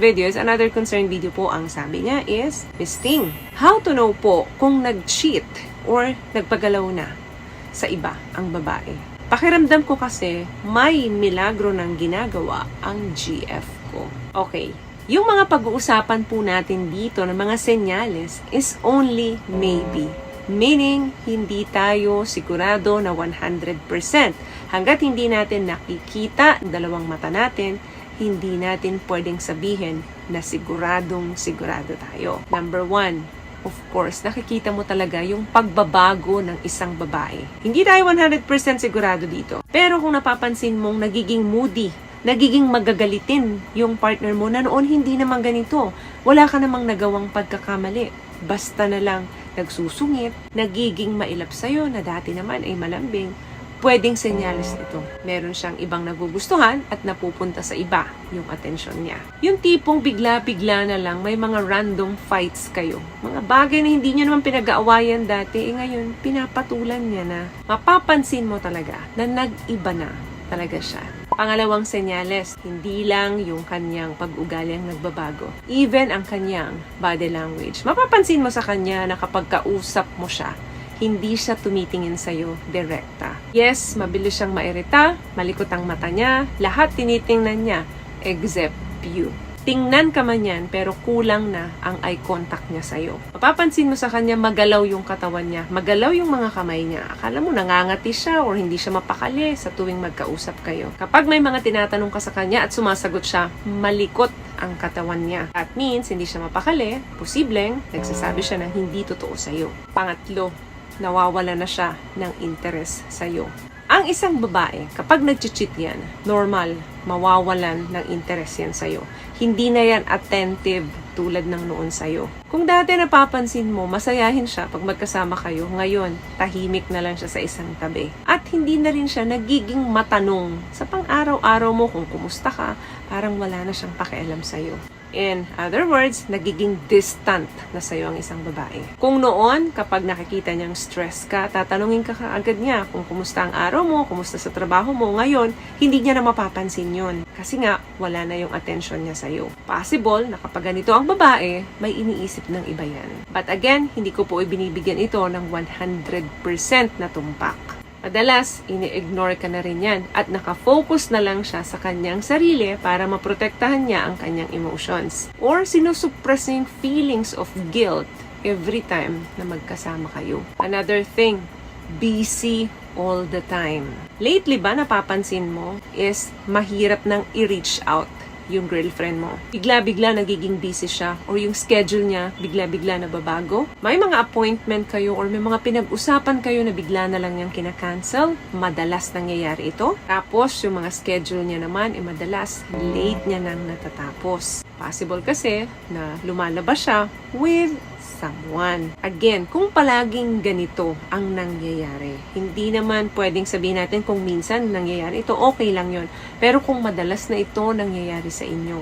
video is another concerned video po. Ang sabi niya is, Miss Ting, how to know po kung nag-cheat or nagpagalaw na sa iba ang babae? Pakiramdam ko kasi may milagro ng ginagawa ang GF ko. Okay, yung mga pag-uusapan po natin dito ng mga senyales is only maybe. Meaning, hindi tayo sigurado na 100%. Hanggat hindi natin nakikita ang dalawang mata natin, hindi natin pwedeng sabihin na siguradong sigurado tayo. Number 1, of course, nakikita mo talaga yung pagbabago ng isang babae. Hindi tayo 100% sigurado dito. Pero kung napapansin mong nagiging moody, nagiging magagalitin yung partner mo na noon hindi naman ganito, wala ka namang nagawang pagkakamali. Basta na lang nagsusungit, nagiging mailap sa'yo na dati naman ay malambing, pwedeng senyales ito. Meron siyang ibang nagugustuhan at napupunta sa iba yung atensyon niya. Yung tipong bigla-bigla na lang may mga random fights kayo. Mga bagay na hindi niyo naman pinag-aawayan dati, ngayon pinapatulan niya na. Mapapansin mo talaga na nag-iba na talaga siya. Pangalawang senyales, hindi lang yung kanyang pag-ugali ang nagbabago. Even ang kanyang body language. Mapapansin mo sa kanya na kapag kausap mo siya, hindi siya tumitingin sa'yo direkta. Yes, mabilis siyang mairita, malikot ang mata niya, lahat tinitingnan niya, except you. Tingnan ka man yan, pero kulang na ang eye contact niya sa'yo. Mapapansin mo sa kanya, magalaw yung katawan niya, magalaw yung mga kamay niya. Akala mo nangangati siya or hindi siya mapakali sa tuwing magkausap kayo. Kapag may mga tinatanong ka sa kanya at sumasagot siya, malikot ang katawan niya. That means, hindi siya mapakali, posibleng, nagsasabi siya na hindi totoo sa'yo. Pangatlo, nawawala na siya ng interes sa'yo. Ang isang babae, kapag nag-cheat yan, normal, mawawalan ng interes yan sa'yo. Hindi na yan attentive tulad ng noon sa'yo. Kung dati napapansin mo, masayahin siya pag magkasama kayo, ngayon, tahimik na lang siya sa isang tabi. At hindi na rin siya nagiging matanong sa pang-araw-araw mo kung kumusta ka, parang wala na siyang pakialam sa'yo. In other words, nagiging distant na sa'yo ang isang babae. Kung noon, kapag nakikita niyang stress ka, tatanungin ka agad niya kung kumusta ang araw mo, kumusta sa trabaho mo. Ngayon, hindi niya na mapapansin yon. Kasi nga, wala na yung attention niya sa'yo. Possible na kapag ganito ang babae, may iniisip ng iba yan. But again, hindi ko po ibinibigyan ito ng 100% na tumpak. Madalas, ini-ignore ka na rin yan at nakafocus na lang siya sa kanyang sarili para maprotektahan niya ang kanyang emotions. Or sinusuppress yung feelings of guilt every time na magkasama kayo. Another thing, busy all the time. Lately ba napapansin mo is mahirap nang i-reach out yung girlfriend mo. Bigla-bigla nagiging busy siya or yung schedule niya bigla-bigla nababago. May mga appointment kayo or may mga pinag-usapan kayo na bigla na lang yung kina-cancel. Madalas nangyayari ito. Tapos yung mga schedule niya naman madalas late niya nang natatapos. Possible kasi na lumalabas siya with someone. Again, kung palaging ganito ang nangyayari, hindi naman pwedeng sabihin natin kung minsan nangyayari ito, okay lang yon. Pero kung madalas na ito nangyayari sa inyo,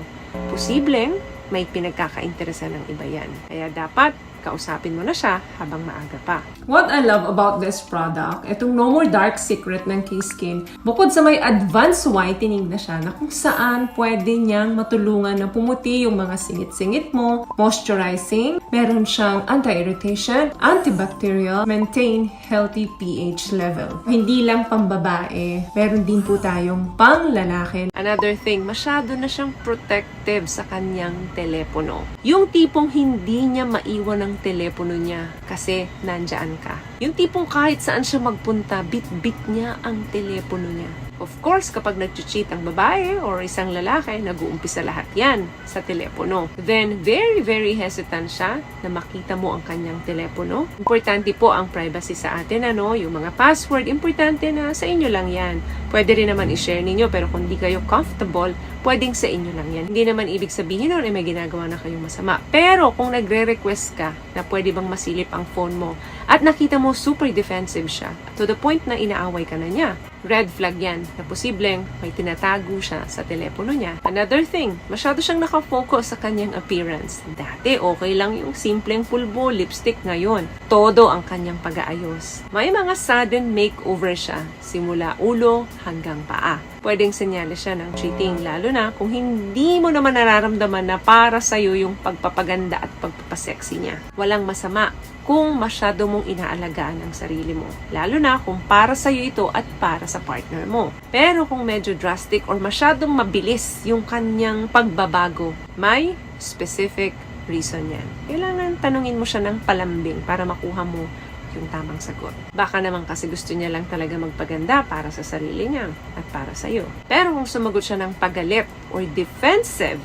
posibleng may pinagkakainteresan ng iba yan. Kaya dapat kausapin mo na siya habang maaga pa. What I love about this product, itong No More Dark Secret ng K-Skin, bukod sa may advanced whitening na siya na kung saan pwede niyang matulungan na pumuti yung mga singit-singit mo, moisturizing, meron siyang anti-irritation, antibacterial, maintain healthy pH level. Hindi lang pambabae, meron din po tayong pang lalaki. Another thing, masyado na siyang protective sa kanyang telepono. Yung tipong hindi niya maiwan ng telepono niya kasi nandyan ka. Yung tipong kahit saan siya magpunta, bit-bit niya ang telepono niya. Of course, kapag nag-cheat ang babae or isang lalaki, nag-uumpisa lahat yan sa telepono. Then, very, very hesitant siya na makita mo ang kanyang telepono. Importante po ang privacy sa atin, yung mga password, importante na sa inyo lang yan. Pwede rin naman i-share ninyo, pero kung di kayo comfortable, pwedeng sa inyo lang yan. Hindi naman ibig sabihin nun may ginagawa na kayong masama. Pero kung nagre-request ka na pwede bang masilip ang phone mo at nakita mo super defensive siya, to the point na inaaway ka na niya, red flag yan na posibleng may tinatago siya sa telepono niya. Another thing, masyado siyang nakafocus sa kanyang appearance. Dati, okay lang yung simpleng pulbo, lipstick. Ngayon, todo ang kanyang pag-aayos. May mga sudden makeover siya, simula ulo hanggang paa. Pwedeng senyales siya ng cheating, lalo na kung hindi mo naman nararamdaman na para sa'yo yung pagpapaganda at pagpapasexy niya. Walang masama kung masyado mong inaalagaan ang sarili mo. Lalo na kung para sa'yo ito at para sa partner mo. Pero kung medyo drastic or masyadong mabilis yung kanyang pagbabago, may specific reason yan. Kailangan tanungin mo siya ng palambing para makuha mo yung tamang sagot. Baka naman kasi gusto niya lang talaga magpaganda para sa sarili niya at para sa'yo. Pero kung sumagot siya ng pagalit or defensive,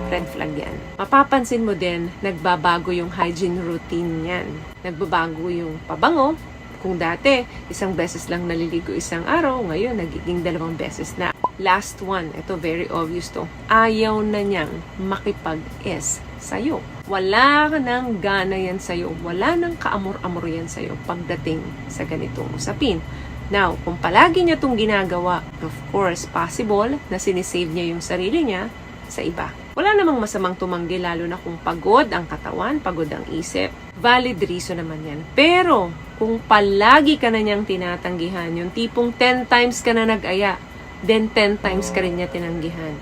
red flag yan. Mapapansin mo din, nagbabago yung hygiene routine niyan. Nagbabago yung pabango. Kung dati, isang beses lang naliligo isang araw, ngayon nagiging 2 beses na. Last one, ito very obvious to. Ayaw na niyang makipag-es sa'yo. Wala nang gana yan sa'yo. Wala nang kaamor-amor yan sa'yo pagdating sa ganitong usapin. Now, kung palagi niya itong ginagawa, of course, possible na sinisave niya yung sarili niya sa iba. Wala namang masamang tumanggi lalo na kung pagod ang katawan, pagod ang isip. Valid reason naman yan. Pero, kung palagi ka na niyang tinatanggihan, yung tipong 10 times ka na nag-aya, then 10 times ka rin niya tinanggihan.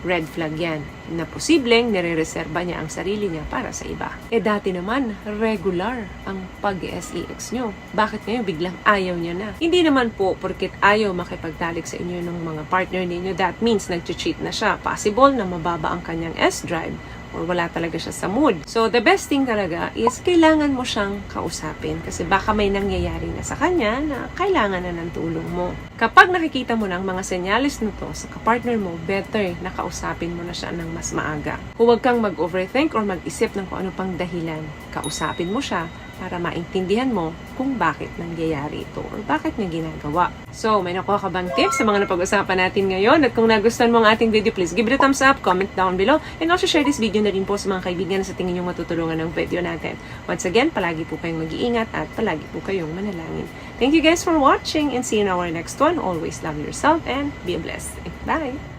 Red flag yan, na posibleng nire-reserba niya ang sarili niya para sa iba. Dati naman, regular ang pag-SEX nyo. Bakit ngayon biglang ayaw niya na? Hindi naman po, porket ayaw makipagtalik sa inyo ng mga partner ninyo, that means nag-cheat na siya. Possible na mababa ang kanyang S-drive or wala talaga siya sa mood. So, the best thing talaga is kailangan mo siyang kausapin kasi baka may nangyayari na sa kanya na kailangan na ng tulong mo. Kapag nakikita mo ng mga senyales nito sa kapartner mo, better na kausapin mo na siya ng mas maaga. Huwag kang mag-overthink or mag-isip ng kung ano pang dahilan. Kausapin mo siya para maintindihan mo kung bakit nangyayari ito or bakit niya ginagawa. So, may nakuha ka bang tips sa mga napag-usapan natin ngayon? At kung nagustuhan mo ang ating video, please give it a thumbs up, comment down below, and also share this video na rin po sa mga kaibigan na sa tingin nyo matutulungan ng video natin. Once again, palagi po kayong mag-iingat at palagi po kayong manalangin. Thank you guys for watching and see you in our next one. Always love yourself and be blessed. Bye!